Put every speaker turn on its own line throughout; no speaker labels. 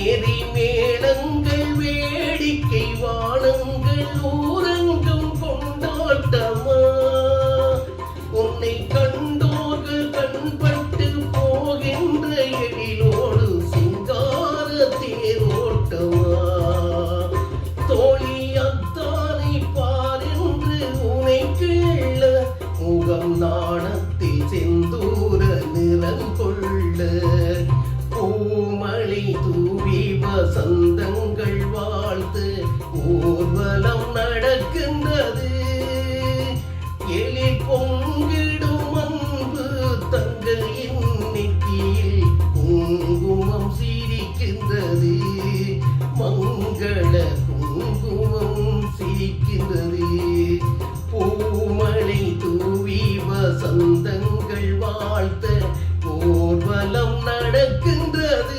மேரி மேளங்கள் வேடிக்கை வானங்கள் ஊரங்கும் கொண்டாட்டமா உன்னை கண்டோர்கள் கண்பட்டு போகின்ற எழிலோடு சிங்கார தேரோட்டமா தோழி அத்தானை பாரென்று உனை கீழ முகம் நாணத்தில் செந்தூர நிறங்கொள்ள பூமழை தூவி வசந்தங்கள் வாழ்த்து ஊர்வலம் நடக்கின்றது எழில் பொங்கிடும் அன்பு தங்கள் எண்ணிக்கையில் குங்குமம் சிரிக்கின்றது மங்கள குங்குமம் சிரிக்கின்றது பூமழை தூவி வசந்தங்கள் வாழ்த்த ஊர்வலம் நடக்கின்றது.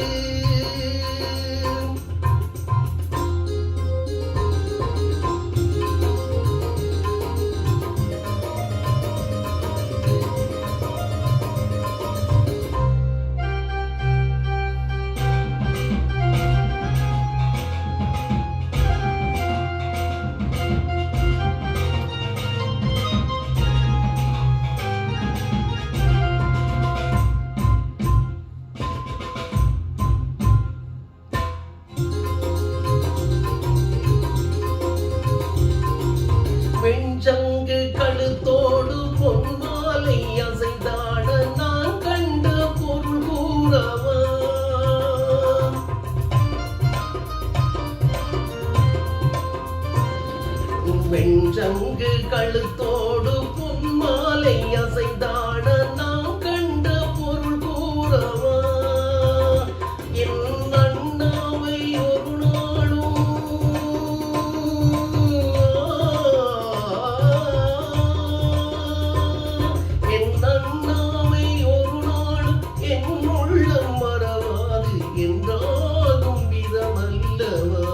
வெஞ்சங்கு கழுத்தோடு பொன்மாலை அசைந்தாட நான் கண்ட பொருள் கூறவா வெஞ்சங்கு கழுத்தோடு பொன்மாலை அசைந்தாட நான் கண்ட பொருள் கூறவா என் அண்ணாவை ஒரு நாளும் என்றாலும் விதமல்லவா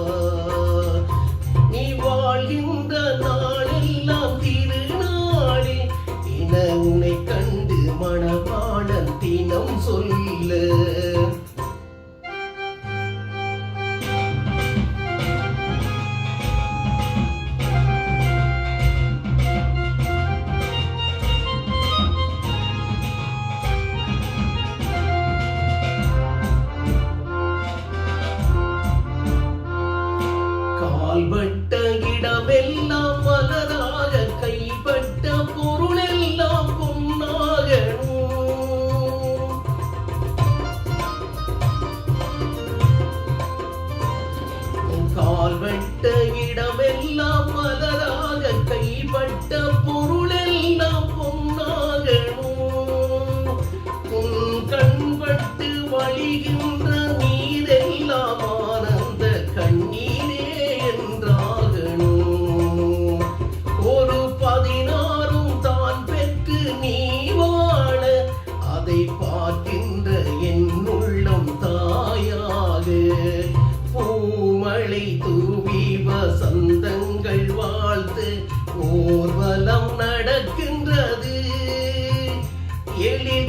நீ வாழ்கின்ற நாளெல்லாம் திருநாளே தின உன்னை கண்டு மணவாளன் தினம் சொல்ல கால்பட்ட இடமெல்லாம் மலராக கைப்பட்ட பொருளெல்லாம் பொன்னாகணும் கால்பட்ட இடமெல்லாம் மலராக கைப்பட்ட பொருளெல்லாம் பொன்னாகணும் உன் கண்பட்டு வழிகின்ற நீரெல்லாம் ஆனந்த கண்ணீரே ஒரு 16 தான் பெற்று நீ வாழ அதை பார்க்கின்ற என் உள்ளம் தாயாக பூமழை தூவி வசந்தங்கள் வாழ்த்து ஊர்வலம் நடக்கின்றது எழில்